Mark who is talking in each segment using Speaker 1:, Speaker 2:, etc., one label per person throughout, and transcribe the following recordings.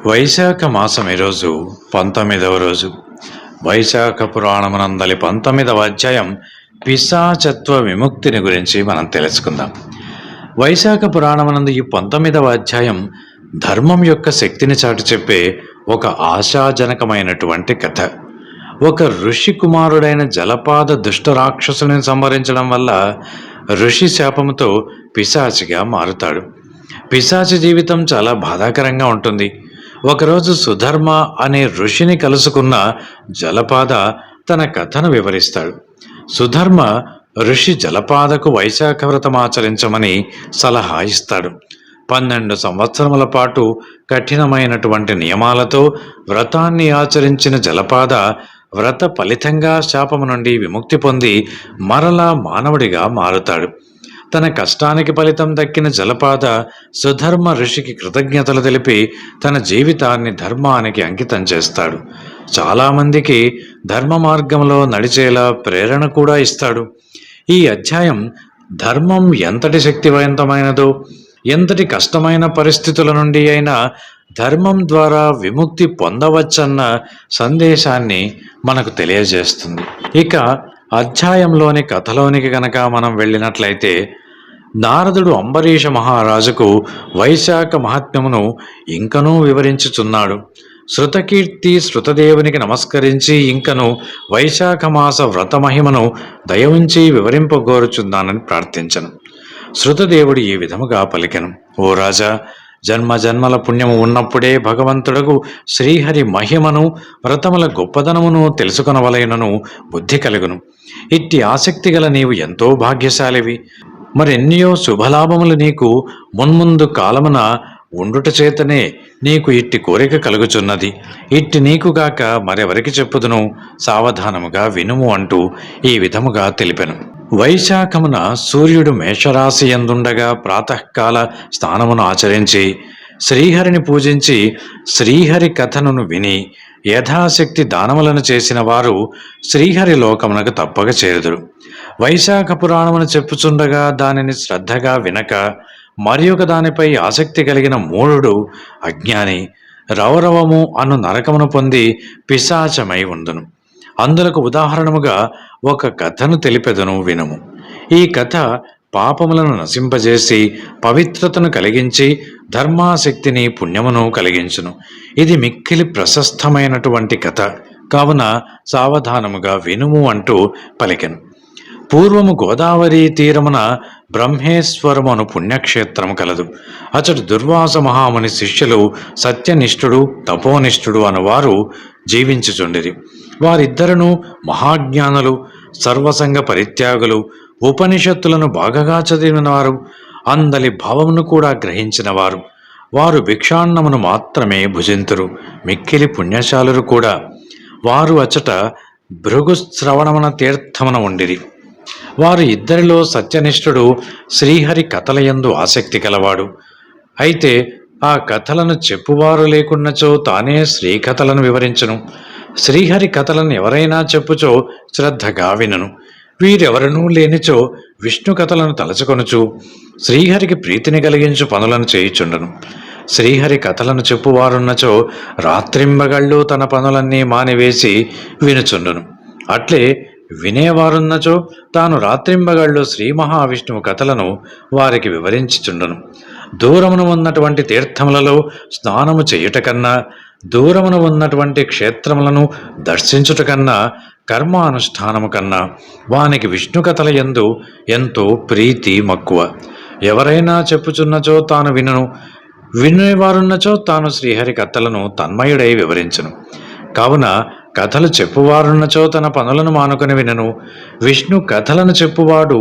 Speaker 1: వైశాఖ మాసం ఈరోజు 19వ రోజు. వైశాఖ పురాణమునందలి 19వ అధ్యాయం పిశాచత్వ విముక్తిని గురించి మనం తెలుసుకుందాం. వైశాఖ పురాణమునందు ఈ 19వ అధ్యాయం ధర్మం యొక్క శక్తిని చాటి చెప్పే ఒక ఆశాజనకమైనటువంటి కథ. ఒక ఋషి కుమారుడైన జలపాద దుష్ట రాక్షసుని సంహరించడం వల్ల ఋషి శాపముతో పిశాచిగా మారుతాడు. పిశాచి జీవితం చాలా బాధాకరంగా ఉంటుంది. ఒకరోజు సుధర్మ అనే ఋషిని కలుసుకున్న జలపాద తన కథను వివరిస్తాడు. సుధర్మ ఋషి జలపాదకు వైశాఖ వ్రతం ఆచరించమని సలహా ఇస్తాడు. 12 సంవత్సరముల పాటు కఠినమైనటువంటి నియమాలతో వ్రతాన్ని ఆచరించిన జలపాద వ్రత ఫలితంగా శాపము నుండి విముక్తి పొంది మరలా మానవుడిగా మారుతాడు. తన కష్టానికి ఫలితం దక్కిన జలపాద సుధర్మ ఋషికి కృతజ్ఞతలు తెలిపి తన జీవితాన్ని ధర్మానికి అంకితం చేస్తాడు. చాలామందికి ధర్మ మార్గంలో నడిచేలా ప్రేరణ కూడా ఇస్తాడు. ఈ అధ్యాయం ధర్మం ఎంతటి శక్తివంతమైనదో, ఎంతటి కష్టమైన పరిస్థితుల నుండి అయినా ధర్మం ద్వారా విముక్తి పొందవచ్చన్న సందేశాన్ని మనకు తెలియజేస్తుంది. ఇక అధ్యాయంలోని కథలోనికి గనక మనం వెళ్ళినట్లయితే, నారదుడు అంబరీష మహారాజుకు వైశాఖ మహాత్మ్యమును ఇంకనూ వివరించుచున్నాడు. శృతకీర్తి శృతదేవునికి నమస్కరించి ఇంకను వైశాఖ మాస వ్రత మహిమను దయవుంచి వివరింపగోరుచున్నానని ప్రార్థించను. శృతదేవుడు ఈ విధముగా పలికెను: ఓ రాజా, జన్మ జన్మల పుణ్యము ఉన్నప్పుడే భగవంతుడకు శ్రీహరి మహిమను వ్రతముల గొప్పదనమును తెలుసుకొనవలెనను బుద్ధి కలుగును. ఇట్టి ఆసక్తి గల నీవు ఎంతో భాగ్యశాలివి. మరెన్నో శుభలాభములు నీకు మున్ముందు కాలమున ఉండుట చేతనే నీకు ఇట్టి కోరిక కలుగుచున్నది. ఇట్టి నీకు గాక మరెవరికి చెప్పుదును, సావధానముగా వినుము అంటూ ఈ విధముగా తెలిపెను. వైశాఖమున సూర్యుడు మేషరాశి యందుండగా ప్రాతకాల స్నానమును ఆచరించి శ్రీహరిని పూజించి శ్రీహరి కథను విని యథాశక్తి దానములను చేసిన వారు శ్రీహరి లోకమునకు తప్పక చేరుదురు. వైశాఖ పురాణమును చెప్పుచుండగా దానిని శ్రద్ధగా వినక మరి ఒక దానిపై ఆసక్తి కలిగిన మూఢుడు అజ్ఞాని రౌరవము అను నరకమును పొంది పిశాచమై ఉండును. అందులకు ఉదాహరణముగా ఒక కథను తెలిపెదను, వినుము. ఈ కథ పాపములను నశింపజేసి పవిత్రతను కలిగించి ధర్మాశక్తిని పుణ్యమును కలిగించును. ఇది మిక్కిలి ప్రశస్తమైనటువంటి కథ కావున సావధానముగా వినుము అంటూ పలికెను. పూర్వము గోదావరి తీరమున బ్రహ్మేశ్వరము అను పుణ్యక్షేత్రము కలదు. అచడు దుర్వాస మహాముని శిష్యులు సత్యనిష్ఠుడు తపోనిష్ఠుడు అనువారు జీవించుచుండిరి. వారిద్దరను మహాజ్ఞానులు, సర్వసంగ పరిత్యాగులు, ఉపనిషత్తులను బాగా చదివినవారు, అందలి భావమును కూడా గ్రహించినవారు. వారు భిక్షాన్నమును మాత్రమే భుజింతురు, మిక్కిలి పుణ్యశాలురు కూడా. వారు అచట భృగుశ్రవణమున తీర్థమున ఉండిరి. వారు ఇద్దరిలో సత్యనిష్ఠుడు శ్రీహరి కథలయందు ఆసక్తి కలవాడు. అయితే ఆ కథలను చెప్పువారు లేకున్నచో తానే శ్రీకథలను వివరించును. శ్రీహరి కథలను ఎవరైనా చెప్పుచో శ్రద్ధగా వినును. వీరెవరనూ లేనిచో విష్ణు కథలను తలచుకొనుచు శ్రీహరికి ప్రీతిని కలిగించు పనులను చేయుచుండను. శ్రీహరి కథలను చెప్పువారున్నచో రాత్రింబగళ్ళు తన పనులన్నీ మానివేసి వినుచుండును. అట్లే వినేవారున్నచో తాను రాత్రింబగళ్ళు శ్రీ మహావిష్ణువు కథలను వారికి వివరించుచుండును. దూరమున ఉన్నటువంటి తీర్థములలో స్నానము చేయుట కన్నా, దూరమున ఉన్నటువంటి క్షేత్రములను దర్శించుట కన్నా, కర్మానుష్ఠానము కన్నా వానికి విష్ణు కథల యందు ఎంతో ప్రీతి మక్కువ. ఎవరైనా చెప్పుచున్నచో తాను వినును, వినేవారున్నచో తాను శ్రీహరి కథలను తన్మయుడై వివరించును. కావున కథలు చెప్పువారున్నచో తన పనులను మానుకొని వినను. విష్ణు కథలను చెప్పువాడు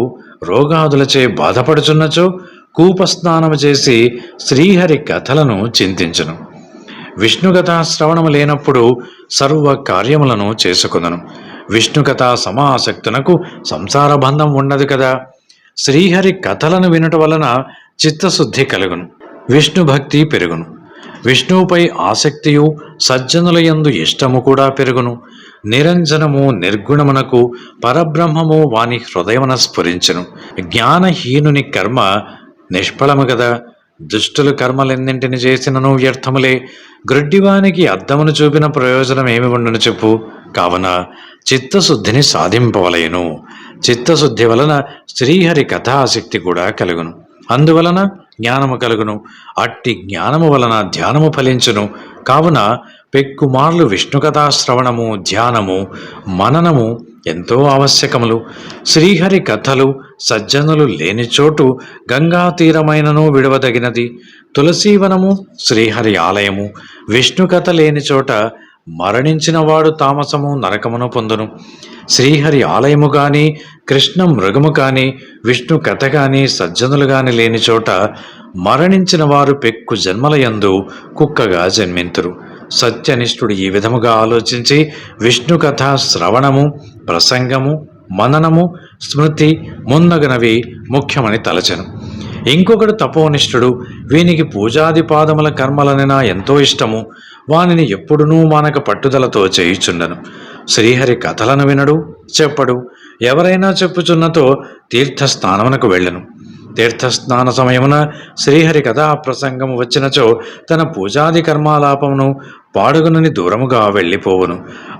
Speaker 1: రోగాదులచే బాధపడుచున్నచో కూపస్నానము చేసి శ్రీహరి కథలను చింతించును. విష్ణుకథా శ్రవణము లేనప్పుడు సర్వ కార్యములను చేసుకొనను. విష్ణుకథా సమాసక్తునకు సంసార బంధం ఉండదు కదా. శ్రీహరి కథలను వినుట వలన చిత్తశుద్ధి కలుగును, విష్ణు భక్తి పెరుగును. విష్ణువుపై ఆసక్తియు సజ్జనుల యందు ఇష్టము కూడా పెరుగును. నిరంజనము నిర్గుణమునకు పరబ్రహ్మము వాని హృదయమున స్ఫురించును. జ్ఞానహీనుని కర్మ నిష్ఫలము గదా. దుష్టులు కర్మలెన్నింటిని చేసినను వ్యర్థములే. గ్రుడ్డివానికి అద్దమును చూపిన ప్రయోజనం ఏమి ఉండును చెప్పు. కావున చిత్తశుద్ధిని సాధింపవలయను. చిత్తశుద్ధి వలన శ్రీహరి కథాశక్తి కూడా కలుగును. అందువలన జ్ఞానము కలుగును. అట్టి జ్ఞానము వలన ధ్యానము ఫలించును. కావున పెక్కుమార్లు విష్ణు కథా శ్రవణము, ధ్యానము, మననము ఎంతో ఆవశ్యకములు. శ్రీహరి కథలు సజ్జనులు లేని చోటు గంగా తీరమైనను విడవదగినది. తులసీవనము శ్రీహరి ఆలయము. విష్ణు కథ లేని చోట మరణించిన వాడు తామసము నరకమును పొందును. శ్రీహరి ఆలయము గాని, కృష్ణ మృగము కాని, విష్ణు కథ గాని, సజ్జనులు గాని లేని చోట మరణించిన వారు పెక్కు జన్మలయందు కుక్కగా జన్మింతురు. సత్యనిష్ఠుడు ఈ విధముగా ఆలోచించి విష్ణు కథ శ్రవణము, ప్రసంగము, మననము, స్మృతి మున్నగునవి ముఖ్యమని తలచెను. ఇంకొకడు తపోనిష్ఠుడు. వీనికి పూజాది పాదముల కర్మలనైనా ఎంతో ఇష్టము. వానిని ఎప్పుడునూ మానక పట్టుదలతో చేయుచుండను. శ్రీహరి కథలను వినడు, చెప్పడు. ఎవరైనా చెప్పుచున్నతో తీర్థస్నానమునకు వెళ్ళను. తీర్థస్నాన సమయమున శ్రీహరి కథా ప్రసంగము వచ్చినచో తన పూజాది కర్మాలాపమును పాడుగునని దూరముగా వెళ్ళిపోవును.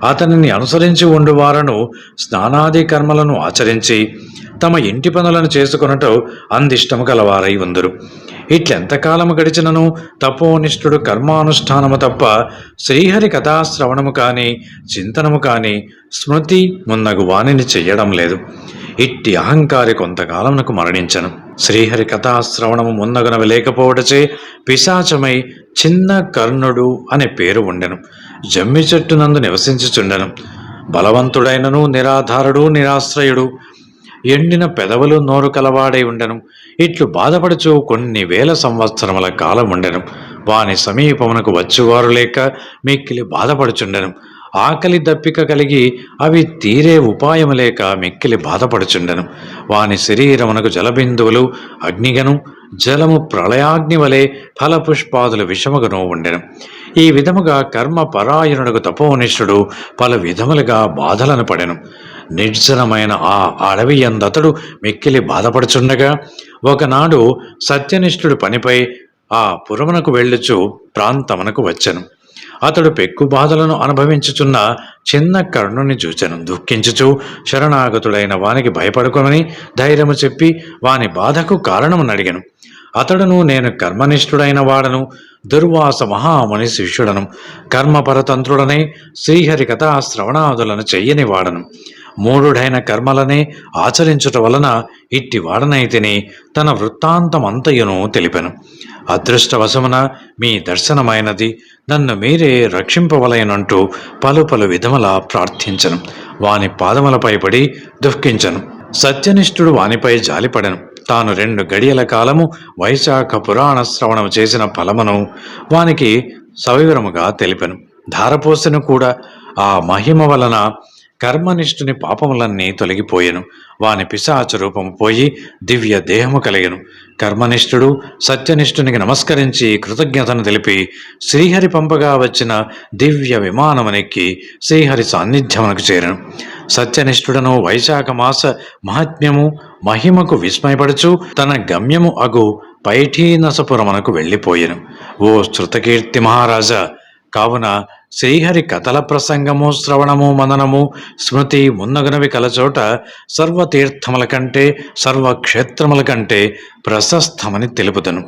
Speaker 1: అతనిని అనుసరించి ఉండువారను స్నానాది కర్మలను ఆచరించి తమ ఇంటి పనులను చేసుకొనటో అందిష్టము గలవారై ఉందురు. ఇట్లెంతకాలము గడిచినను తపోనిష్ఠుడు కర్మానుష్ఠానము తప్ప శ్రీహరి కథాశ్రవణము కాని, చింతనము కాని, స్మృతి మున్నగు వానిని చెయ్యడం లేదు. ఇట్టి అహంకారి కొంతకాలమునకు మరణించను. శ్రీహరి కథాశ్రవణము మున్నగునవి లేకపోవటచే పిశాచమై చిన్న కర్ణుడు అనే పేరు ఉండెను. జమ్మి చెట్టునందు నివసించుచుండెను. బలవంతుడైనను నిరాధారుడు, నిరాశ్రయుడు, ఎండిన పెదవులు నోరు కలవాడై ఉండెను. ఇట్లు బాధపడుచు కొన్ని వేల సంవత్సరముల కాలం ఉండెను. వాని సమీపమునకు వచ్చువారు లేక మిక్కిలి బాధపడుచుండెను. ఆకలి దప్పిక కలిగి అవి తీరే ఉపాయము లేక మిక్కిలి బాధపడుచుండెను. వాని శరీరమునకు జలబిందువులు అగ్నిగను, జలము ప్రళయాగ్ని వలె, ఫలపుష్పాదులు విషముగను ఉండెను. ఈ విధముగా కర్మ పరాయణుడుకు తపోనిష్ఠుడు పలు విధములుగా బాధలను పడెను. నిర్జనమైన ఆ అడవి యందతడు మిక్కిలి బాధపడుచుండగా ఒకనాడు సత్యనిష్ఠుడు పనిపై ఆ పురమునకు వెళ్ళుచు ప్రాంతమునకు వచ్చెను. అతడు పెక్కు బాధలను అనుభవించుచున్న చిన్న కర్ణుని చూచెను. దుఃఖించుచు శరణాగతుడైన వానికి భయపడుకొనని ధైర్యము చెప్పి వాని బాధకు కారణమును అడిగెను. అతడును, నేను కర్మనిష్ఠుడైన వాడను, దుర్వాస మహాముని శిష్యుడను, కర్మపరతంత్రుడనై శ్రీహరి కథా శ్రవణాదులను చెయ్యని వాడను. మూఢుడైన కర్మలనే ఆచరించుట వలన ఇట్టి వాడనైతిని తన వృత్తాంతమంతయును తెలిపెను. అదృష్టవశమున మీ దర్శనమైనది, నన్ను మీరే రక్షింపవలయనంటూ పలు పలు విధముల ప్రార్థించను. వాని పాదములపై పడి దుఃఖించను. సత్యనిష్ఠుడు వానిపై జాలిపడెను. తాను 2 గడియల కాలము వైశాఖ పురాణ శ్రవణము చేసిన ఫలమును వానికి సవివరముగా తెలిపెను. ధారపోసెను కూడా. ఆ మహిమ వలన కర్మనిష్ఠుని పాపములన్నీ తొలగిపోయెను. వాని పిశాచ రూపము పోయి దివ్య దేహము కలిగెను. కర్మనిష్ఠుడు సత్యనిష్ఠునికి నమస్కరించి కృతజ్ఞతను తెలిపి శ్రీహరి పంపగా వచ్చిన దివ్య విమానమునెక్కి శ్రీహరి సాన్నిధ్యమునకు చేరెను. సత్యనిష్ఠుడను వైశాఖ మాస మహాత్మ్యము మహిమకు విస్మయపడుచు తన గమ్యము అగు పైఠీనసపురమునకు వెళ్ళిపోయెను. ఓ శృతకీర్తి మహారాజా, కావున శ్రీహరి కథల ప్రసంగము, శ్రవణము, మననము, స్మృతి మున్నగునవి కలచోట సర్వతీర్థముల కంటే, సర్వక్షేత్రముల కంటే ప్రశస్తమని తెలుపుతను.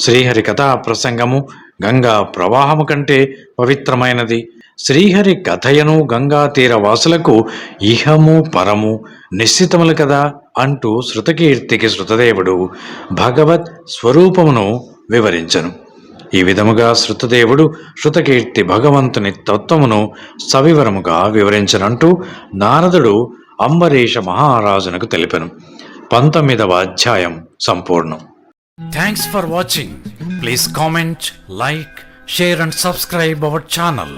Speaker 1: శ్రీహరి కథా ప్రసంగము గంగా ప్రవాహము కంటే పవిత్రమైనది. శ్రీహరి కథయను గంగా తీర వాసులకు ఇహము పరము నిశ్చితములు కదా అంటూ శృతకీర్తికి శృతదేవుడు భగవత్ స్వరూపమును వివరించను. ఈ విధముగా శృతదేవుడు శృతకీర్తి భగవంతుని తత్వమును సవివరముగా వివరించనంటూ నారదుడు అంబరీష మహారాజునకు తెలిపెను. 19వ అధ్యాయం సంపూర్ణం. Thanks for watching. Please comment, like, share and subscribe our channel.